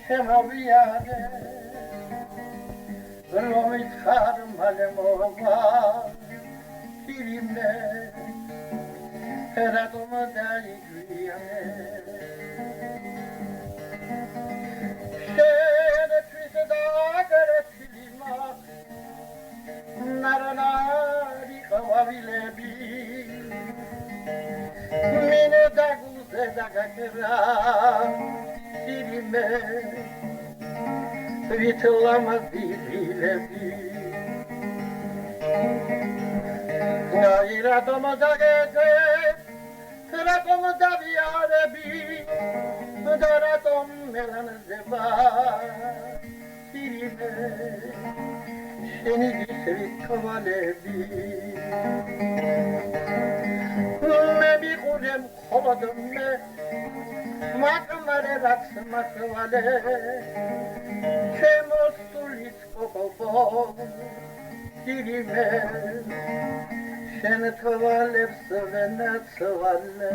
შემოვიარე რომით ხარ მალე მოვა ფირიმე რატომ დაიგვიანე შენთვის დაგრეთილი მაქვს ნარანარი ყვავილები მინე დაგუზე დაგაკერა ფირიმე ვითლამაზი დილები აი რატომ დაგეძე რატომ დავიარები და რატომ მელანდება ფირიმე შენი გისევი თვალები მე მიყურე მხოლოდ მე მაკმარე რაც მათვალე ჩემო სულის კოპო ფირიმე შენ თვალებს ვენაცვალე